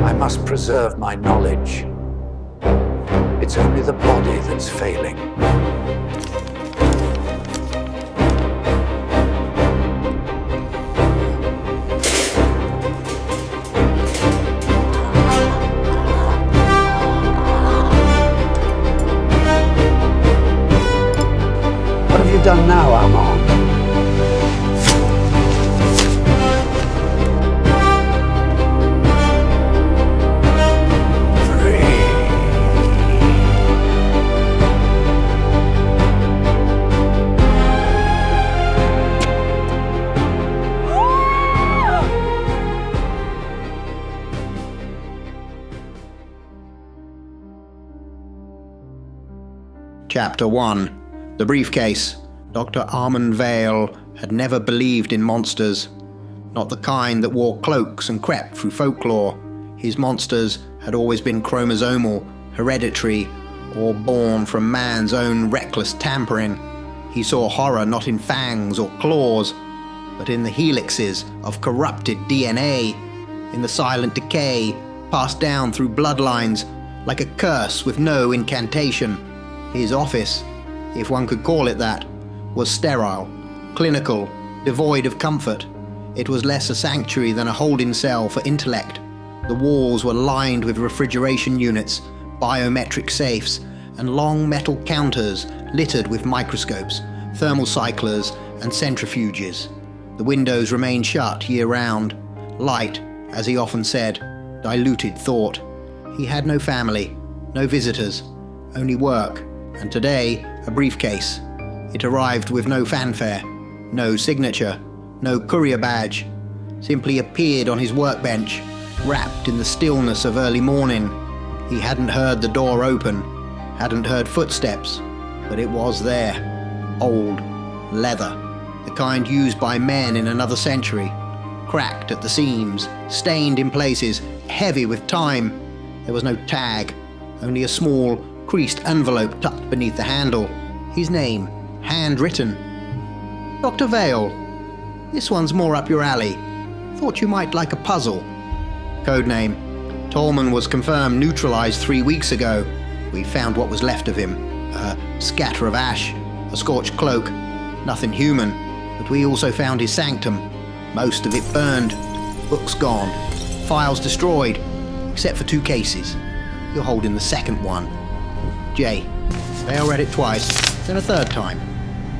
I must preserve my knowledge. It's only the body that's failing. What have you done now, Armand? Chapter 1. The Briefcase. Dr. Armand Vail had never believed in monsters. Not the kind that wore cloaks and crept through folklore. His monsters had always been chromosomal, hereditary, or born from man's own reckless tampering. He saw horror not in fangs or claws, but in the helixes of corrupted DNA, in the silent decay passed down through bloodlines like a curse with no incantation. His office, if one could call it that, was sterile, clinical, devoid of comfort. It was less a sanctuary than a holding cell for intellect. The walls were lined with refrigeration units, biometric safes, and long metal counters littered with microscopes, thermal cyclers, and centrifuges. The windows remained shut year-round. Light, as he often said, diluted thought. He had no family, no visitors, only work. And today, a briefcase. It arrived with no fanfare, no signature, no courier badge. Simply appeared on his workbench, wrapped in the stillness of early morning. He hadn't heard the door open, hadn't heard footsteps, but it was there. Old, leather, the kind used by men in another century. Cracked at the seams, stained in places, heavy with time. There was no tag, only a small, creased envelope tucked beneath the handle. His name, handwritten. Dr. Vail, this one's more up your alley. Thought you might like a puzzle. Codename. Tolman was confirmed neutralized 3 weeks ago. We found what was left of him. A scatter of ash, a scorched cloak. Nothing human, but we also found his sanctum. Most of it burned, books gone, files destroyed, except for 2 cases. You're holding the second one. J. Vail read it twice, then a third time.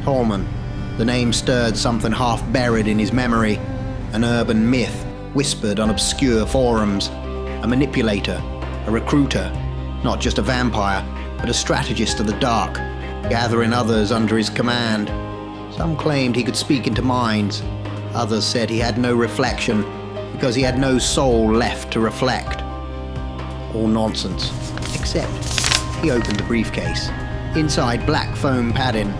Tolman. The name stirred something half buried in his memory. An urban myth whispered on obscure forums. A manipulator, a recruiter, not just a vampire, but a strategist of the dark, gathering others under his command. Some claimed he could speak into minds. Others said he had no reflection because he had no soul left to reflect. All nonsense, except he opened the briefcase. Inside, black foam padding.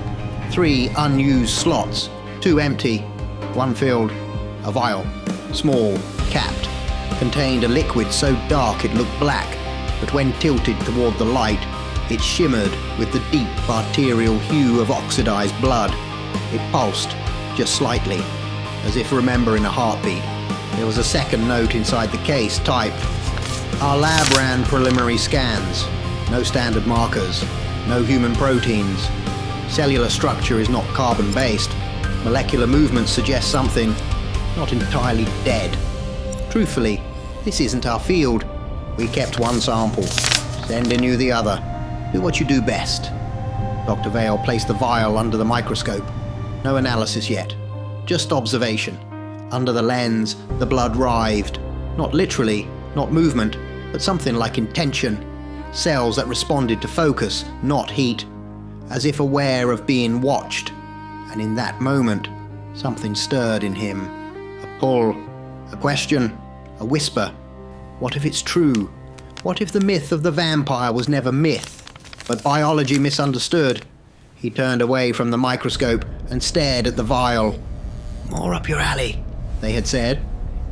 3 unused slots, 2 empty, 1 filled. A vial, small, capped, contained a liquid so dark it looked black, but when tilted toward the light, it shimmered with the deep arterial hue of oxidized blood. It pulsed, just slightly, as if remembering a heartbeat. There was a second note inside the case, typed, "Our lab ran preliminary scans. No standard markers, no human proteins. Cellular structure is not carbon-based. Molecular movement suggests something not entirely dead. Truthfully, this isn't our field. We kept 1 sample, sending you the other. Do what you do best." Dr. Vail placed the vial under the microscope. No analysis yet, just observation. Under the lens, the blood writhed. Not literally, not movement, but something like intention. Cells that responded to focus, not heat, as if aware of being watched. And in that moment, something stirred in him. A pull, a question, a whisper. What if it's true? What if the myth of the vampire was never myth, but biology misunderstood? He turned away from the microscope and stared at the vial. More up your alley, they had said.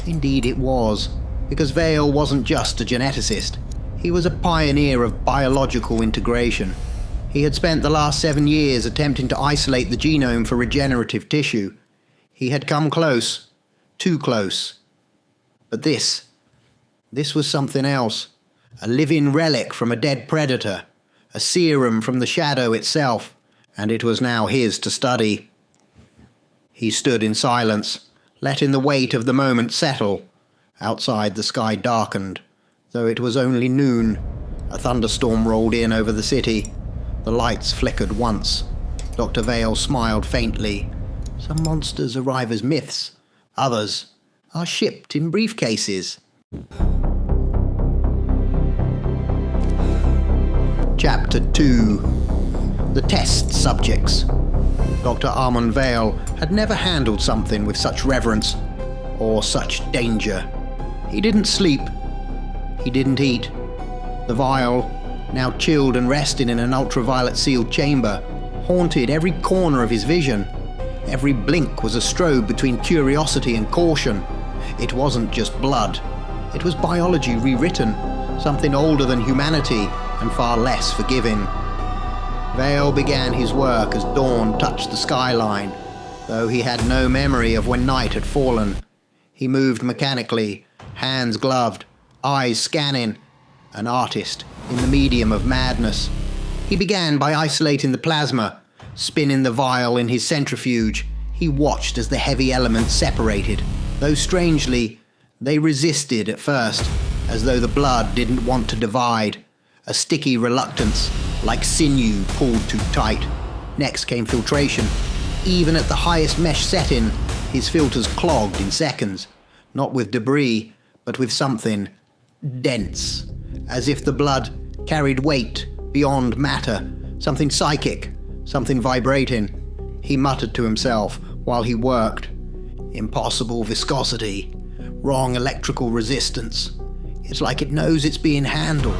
Indeed it was, because Vail wasn't just a geneticist. He was a pioneer of biological integration. He had spent the last 7 years attempting to isolate the genome for regenerative tissue. He had come close, too close. But this This was something else. A living relic from a dead predator. A serum from the shadow itself. And it was now his to study. He stood in silence, letting the weight of the moment settle. Outside the sky darkened, though it was only noon. A thunderstorm rolled in over the city. The lights flickered once. Dr. Vail smiled faintly. Some monsters arrive as myths. Others are shipped in briefcases. Chapter 2. The Test Subjects. Dr. Armand Vail had never handled something with such reverence or such danger. He didn't sleep. He didn't eat. The vial, now chilled and resting in an ultraviolet sealed chamber, haunted every corner of his vision. Every blink was a strobe between curiosity and caution. It wasn't just blood. It was biology rewritten, something older than humanity and far less forgiving. Vail began his work as dawn touched the skyline, though he had no memory of when night had fallen. He moved mechanically, hands gloved, eyes scanning, an artist in the medium of madness. He began by isolating the plasma, spinning the vial in his centrifuge. He watched as the heavy elements separated, though strangely, they resisted at first, as though the blood didn't want to divide. A sticky reluctance, like sinew pulled too tight. Next came filtration. Even at the highest mesh setting, his filters clogged in seconds, not with debris, but with something dense, as if the blood carried weight beyond matter, something psychic, something vibrating. He muttered to himself while he worked. Impossible viscosity, wrong electrical resistance. It's like it knows it's being handled.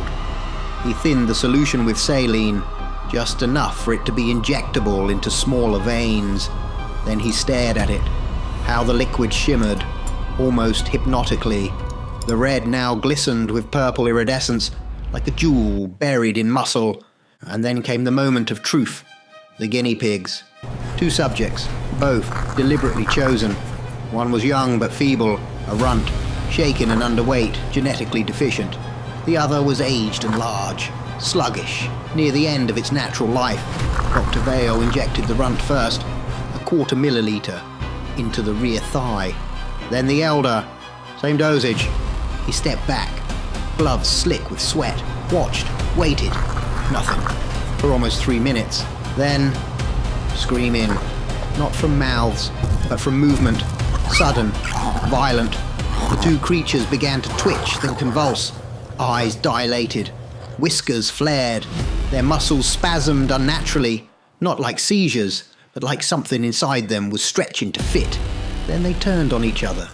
He thinned the solution with saline, just enough for it to be injectable into smaller veins. Then he stared at it, how the liquid shimmered, almost hypnotically. The red now glistened with purple iridescence, like a jewel buried in muscle. And then came the moment of truth. The guinea pigs. 2 subjects, both deliberately chosen. One was young but feeble, a runt, shaken and underweight, genetically deficient. The other was aged and large, sluggish, near the end of its natural life. Dr. Vail injected the runt first, 1/4 milliliter, into the rear thigh. Then the elder, same dosage. He stepped back, gloves slick with sweat, watched, waited. Nothing. For almost 3 minutes. Then, screaming, not from mouths, but from movement, sudden, violent. The 2 creatures began to twitch, then convulse. Eyes dilated, whiskers flared, their muscles spasmed unnaturally, not like seizures, but like something inside them was stretching to fit. Then they turned on each other.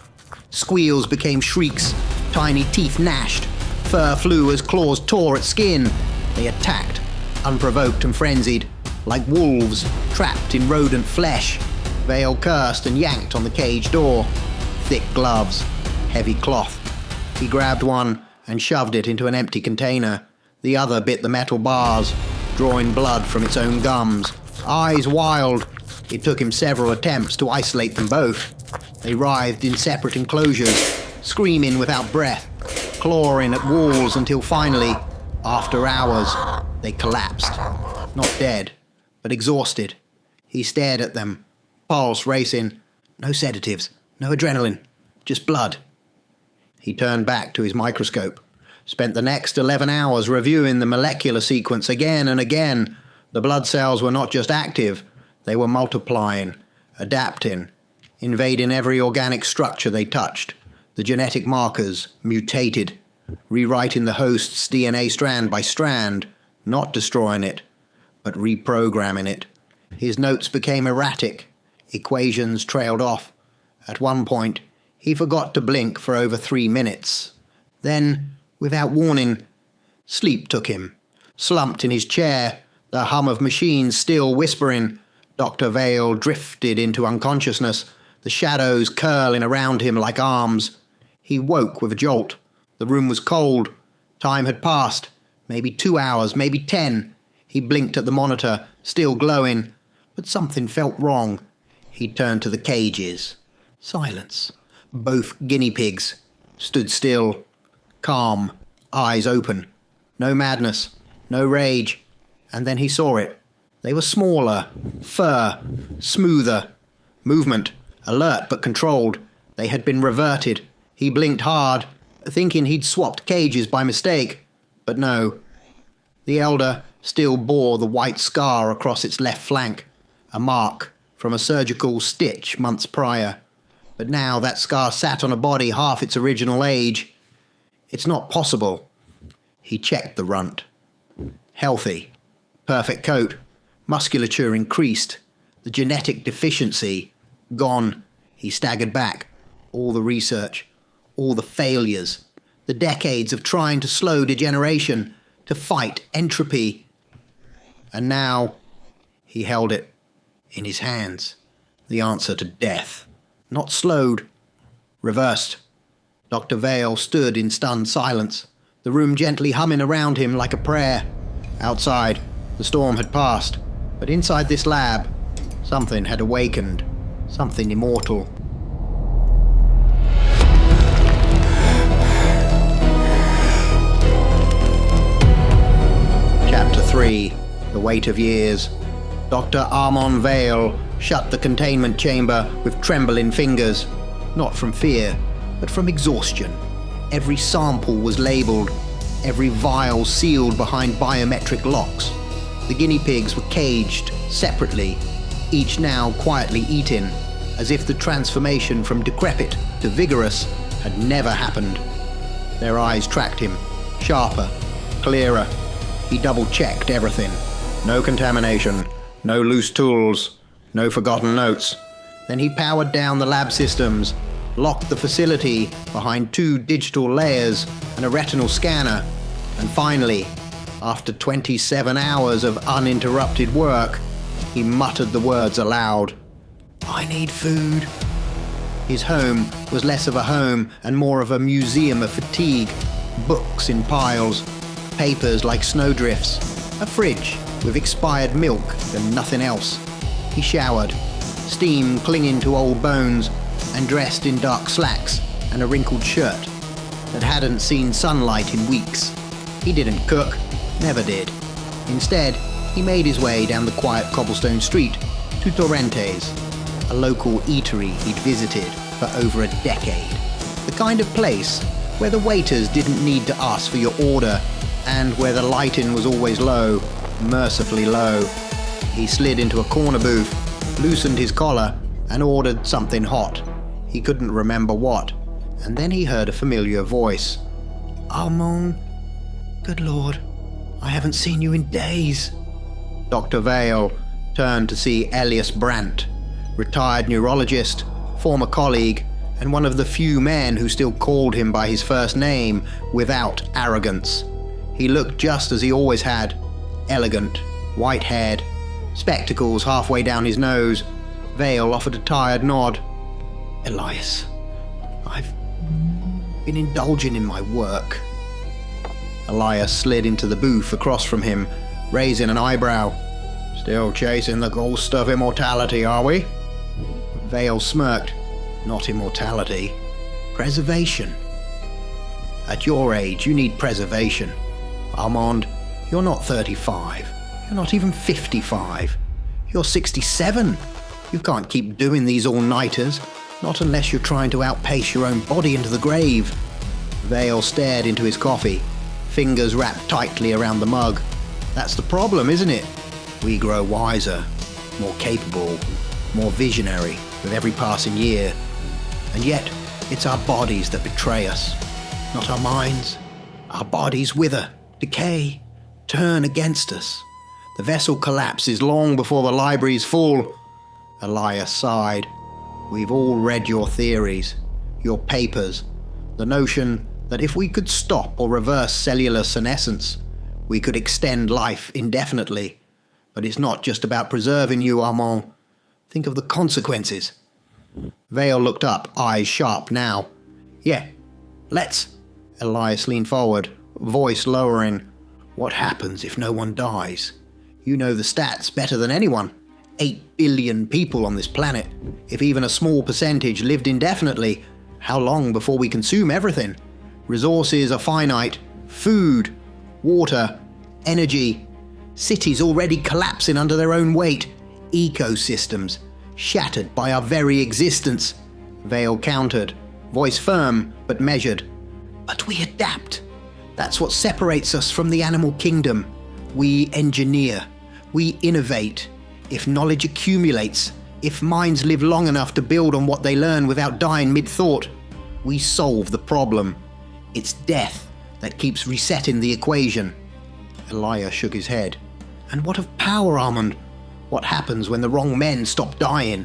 Squeals became shrieks, tiny teeth gnashed, fur flew as claws tore at skin. They attacked, unprovoked and frenzied, like wolves trapped in rodent flesh. Vail cursed and yanked on the cage door. Thick gloves, heavy cloth. He grabbed one and shoved it into an empty container. The other bit the metal bars, drawing blood from its own gums. Eyes wild, it took him several attempts to isolate them both. They writhed in separate enclosures, screaming without breath, clawing at walls until finally, after hours, they collapsed. Not dead, but exhausted. He stared at them, pulse racing. No sedatives, no adrenaline, just blood. He turned back to his microscope, spent the next 11 hours reviewing the molecular sequence again and again. The blood cells were not just active, they were multiplying, adapting, invading every organic structure they touched. The genetic markers mutated, rewriting the host's DNA strand by strand, not destroying it, but reprogramming it. His notes became erratic, equations trailed off. At one point, he forgot to blink for over 3 minutes. Then, without warning, sleep took him. Slumped in his chair, the hum of machines still whispering, Dr. Vail drifted into unconsciousness, the shadows curling around him like arms. He woke with a jolt. The room was cold. Time had passed. Maybe 2 hours, maybe 10. He blinked at the monitor, still glowing, but something felt wrong. He turned to the cages. Silence. Both guinea pigs stood still, calm, eyes open. No madness, no rage. And then he saw it. They were smaller, fur, smoother. Movement, alert but controlled. They had been reverted. He blinked hard, thinking he'd swapped cages by mistake. But no. The elder still bore the white scar across its left flank, a mark from a surgical stitch months prior. But now that scar sat on a body half its original age. It's not possible. He checked the runt. Healthy. Perfect coat. Musculature increased. The genetic deficiency gone. He staggered back. All the research. All the failures. The decades of trying to slow degeneration. To fight entropy. And now he held it in his hands. The answer to death. Not slowed. Reversed. Dr. Vail stood in stunned silence, the room gently humming around him like a prayer. Outside, the storm had passed, but inside this lab, something had awakened, something immortal. Chapter 3. The Weight of Years. Dr. Armand Vail shut the containment chamber with trembling fingers, not from fear, but from exhaustion. Every sample was labelled, every vial sealed behind biometric locks. The guinea pigs were caged separately, each now quietly eating, as if the transformation from decrepit to vigorous had never happened. Their eyes tracked him, sharper, clearer. He double-checked everything. No contamination, no loose tools, no forgotten notes. Then he powered down the lab systems, locked the facility behind 2 digital layers and a retinal scanner, and finally, after 27 hours of uninterrupted work, he muttered the words aloud. "I need food." His home was less of a home and more of a museum of fatigue. Books in piles, papers like snowdrifts, a fridge with expired milk and nothing else. He showered, steam clinging to old bones, and dressed in dark slacks and a wrinkled shirt that hadn't seen sunlight in weeks. He didn't cook, never did. Instead, he made his way down the quiet cobblestone street to Torrente's, a local eatery he'd visited for over a decade. The kind of place where the waiters didn't need to ask for your order and where the lighting was always low, mercifully low. He slid into a corner booth, loosened his collar, and ordered something hot. He couldn't remember what, and then he heard a familiar voice. "Armand, good Lord, I haven't seen you in days." Dr. Vail turned to see Elias Brandt, retired neurologist, former colleague, and one of the few men who still called him by his first name without arrogance. He looked just as he always had, elegant, white-haired, spectacles halfway down his nose. Vail offered a tired nod. "Elias, I've been indulging in my work." Elias slid into the booth across from him, raising an eyebrow. "Still chasing the ghost of immortality, are we?" Vail smirked. "Not immortality. Preservation. At your age, you need preservation. Armand, you're not 35. You're not even 55. You're 67. You can't keep doing these all-nighters, not unless you're trying to outpace your own body into the grave." Vail stared into his coffee, fingers wrapped tightly around the mug. "That's the problem, isn't it? We grow wiser, more capable, more visionary with every passing year. And yet, it's our bodies that betray us, not our minds. Our bodies wither, decay, turn against us. The vessel collapses long before the library's full." Elias sighed. "We've all read your theories, your papers, the notion that if we could stop or reverse cellular senescence, we could extend life indefinitely. But it's not just about preserving you, Armand. Think of the consequences." Vail looked up, eyes sharp now. "Yeah, let's." Elias leaned forward, voice lowering. "What happens if no one dies? You know the stats better than anyone. 8 billion people on this planet. If even a small percentage lived indefinitely, how long before we consume everything? Resources are finite. Food, water, energy. Cities already collapsing under their own weight. Ecosystems shattered by our very existence. Vail countered, voice firm but measured. But we adapt. That's what separates us from the animal kingdom. We engineer. We innovate. If knowledge accumulates, if minds live long enough to build on what they learn without dying mid-thought, we solve the problem. It's death that keeps resetting the equation. Elijah shook his head. And what of power, Armand? What happens when the wrong men stop dying?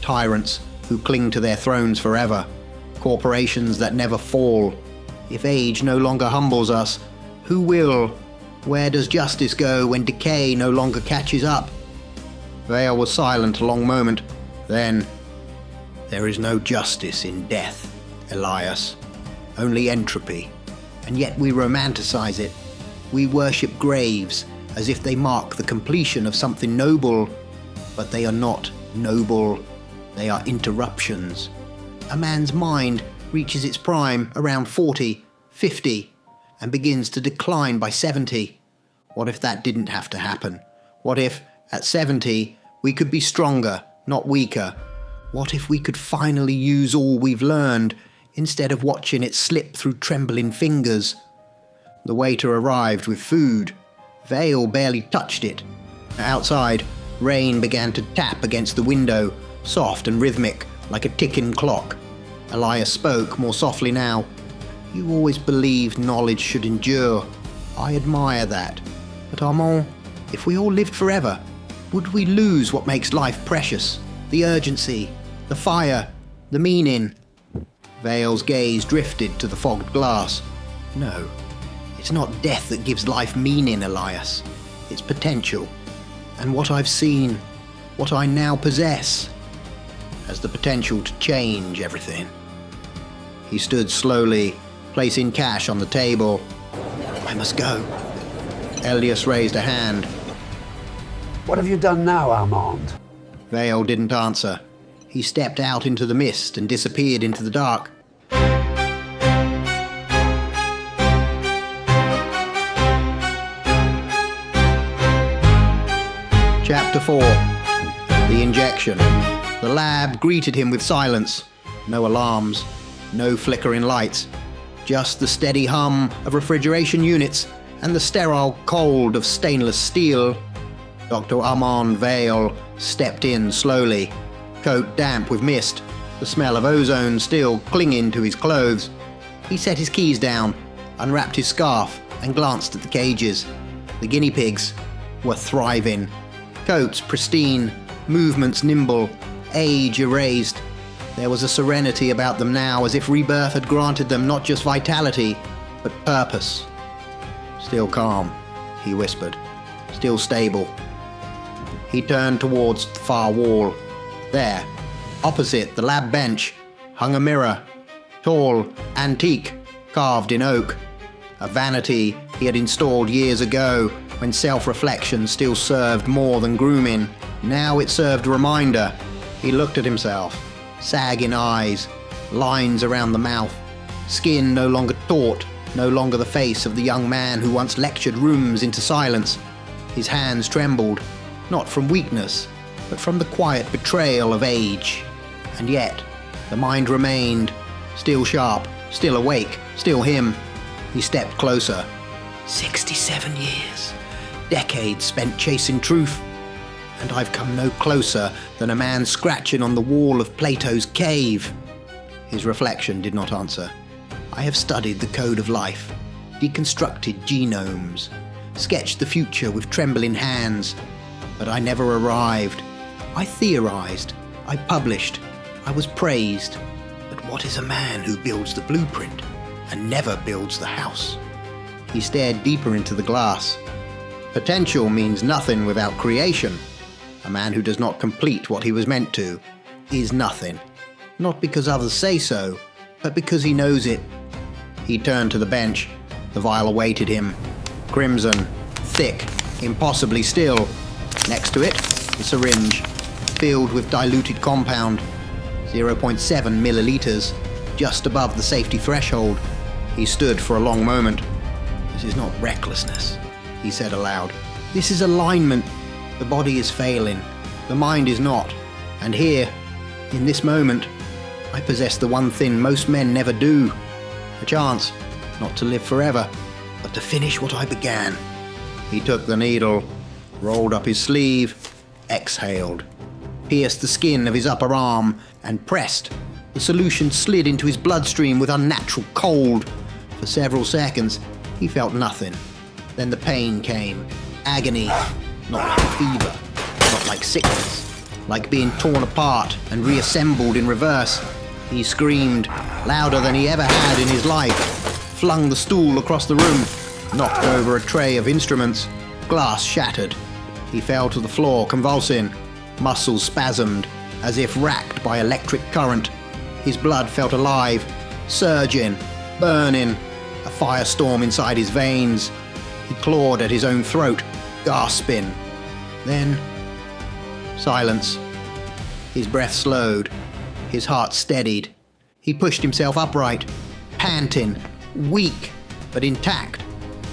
Tyrants who cling to their thrones forever. Corporations that never fall. If age no longer humbles us, who will? Where does justice go when decay no longer catches up? Vail was silent a long moment. Then, there is no justice in death, Elias. Only entropy. And yet we romanticize it. We worship graves as if they mark the completion of something noble. But they are not noble. They are interruptions. A man's mind reaches its prime around 40, 50, and begins to decline by 70. What if that didn't have to happen? What if, at 70, we could be stronger, not weaker? What if we could finally use all we've learned, instead of watching it slip through trembling fingers? The waiter arrived with food. Vail barely touched it. Outside, rain began to tap against the window, soft and rhythmic, like a ticking clock. Elias spoke more softly now. You always believed knowledge should endure. I admire that. But Armand, if we all lived forever, would we lose what makes life precious? The urgency, the fire, the meaning? Vail's gaze drifted to the fogged glass. No, it's not death that gives life meaning, Elias. It's potential. And what I've seen, what I now possess, has the potential to change everything. He stood slowly, placing cash on the table. I must go. Elias raised a hand. What have you done now, Armand? Vail didn't answer. He stepped out into the mist and disappeared into the dark. Chapter 4. The injection. The lab greeted him with silence. No alarms, no flickering lights. Just the steady hum of refrigeration units and the sterile cold of stainless steel. Dr. Armand Vail stepped in slowly, coat damp with mist, the smell of ozone still clinging to his clothes. He set his keys down, unwrapped his scarf, and glanced at the cages. The guinea pigs were thriving. Coats pristine, movements nimble, age erased. There was a serenity about them now, as if rebirth had granted them not just vitality, but purpose. Still calm, he whispered. Still stable. He turned towards the far wall. There, opposite the lab bench, hung a mirror. Tall, antique, carved in oak. A vanity he had installed years ago, when self-reflection still served more than grooming. Now it served reminder. He looked at himself. Sagging eyes, lines around the mouth. Skin no longer taut, no longer the face of the young man who once lectured rooms into silence. His hands trembled, not from weakness, but from the quiet betrayal of age. And yet, the mind remained, still sharp, still awake, still him. He stepped closer. 67 years. Decades spent chasing truth. And I've come no closer than a man scratching on the wall of Plato's cave. His reflection did not answer. I have studied the code of life, deconstructed genomes, sketched the future with trembling hands, but I never arrived. I theorized, I published, I was praised. But what is a man who builds the blueprint and never builds the house? He stared deeper into the glass. Potential means nothing without creation. A man who does not complete what he was meant to is nothing. Not because others say so, but because he knows it. He turned to the bench. The vial awaited him. Crimson, thick, impossibly still. Next to it, the syringe, filled with diluted compound. 0.7 milliliters, just above the safety threshold. He stood for a long moment. "This is not recklessness," he said aloud. "This is alignment. The body is failing. The mind is not. And here, in this moment, I possess the one thing most men never do. A chance, not to live forever, but to finish what I began." He took the needle, rolled up his sleeve, exhaled, pierced the skin of his upper arm, and pressed. The solution slid into his bloodstream with unnatural cold. For several seconds, he felt nothing. Then the pain came. Agony, not like fever, not like sickness, like being torn apart and reassembled in reverse. He screamed, louder than he ever had in his life, flung the stool across the room, knocked over a tray of instruments. Glass shattered. He fell to the floor, convulsing. Muscles spasmed, as if racked by electric current. His blood felt alive, surging, burning, a firestorm inside his veins. He clawed at his own throat, gasping. Then, silence. His breath slowed. His heart steadied. He pushed himself upright, panting, weak, but intact.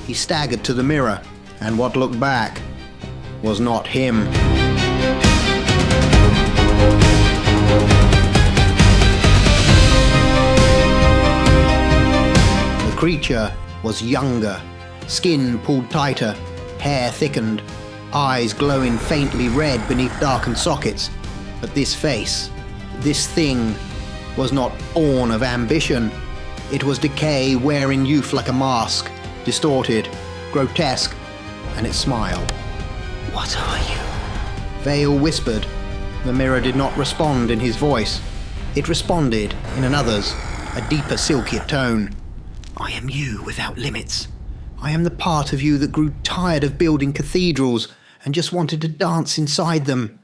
He staggered to the mirror, and what looked back was not him. The creature was younger, skin pulled tighter, hair thickened, eyes glowing faintly red beneath darkened sockets. But this face, this thing, was not born of ambition. It was decay wearing youth like a mask, distorted, grotesque, and it smiled. "What are you?" Vail whispered. The mirror did not respond in his voice. It responded in another's, a deeper, silkier tone. "I am you without limits. I am the part of you that grew tired of building cathedrals and just wanted to dance inside them.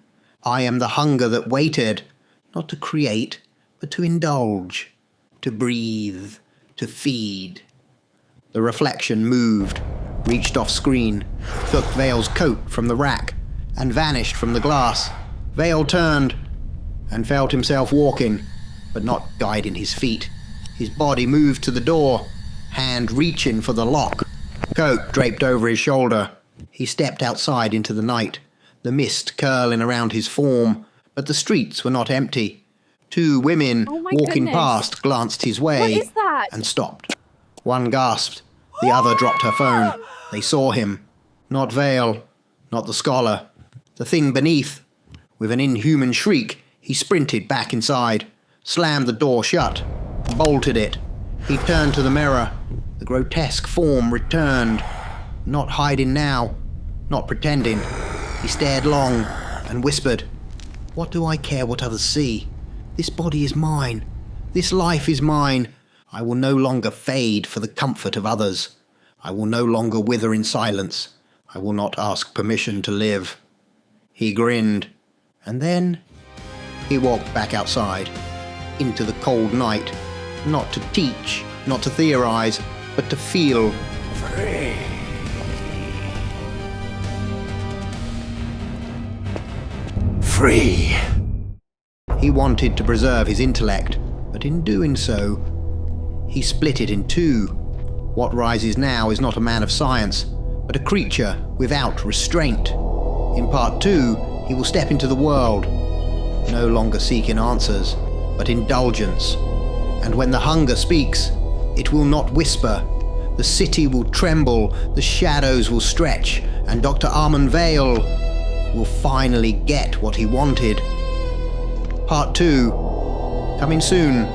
I am the hunger that waited, not to create, but to indulge, to breathe, to feed." The reflection moved, reached off screen, took Vail's coat from the rack, and vanished from the glass. Vail turned and felt himself walking, but not guiding his feet. His body moved to the door, hand reaching for the lock, coat draped over his shoulder. He stepped outside into the night, the mist curling around his form, but the streets were not empty. Two women walking past glanced his way What is that? and stopped. One gasped, the other dropped her phone. They saw him. Not Vail, not the scholar. The thing beneath. With an inhuman shriek, he sprinted back inside, slammed the door shut, bolted it. He turned to the mirror. The grotesque form returned. Not hiding now, not pretending. He stared long and whispered, "What do I care what others see? This body is mine. This life is mine. I will no longer fade for the comfort of others. I will no longer wither in silence. I will not ask permission to live." He grinned, and then he walked back outside, into the cold night, not to teach, not to theorize, but to feel. Free. Free. He wanted to preserve his intellect, but in doing so, he split it in two. What rises now is not a man of science, but a creature without restraint. In part 2, he will step into the world, no longer seeking answers, but indulgence. And when the hunger speaks, it will not whisper. The city will tremble, the shadows will stretch, and Dr. Armand Vail will finally get what he wanted. Part 2, coming soon.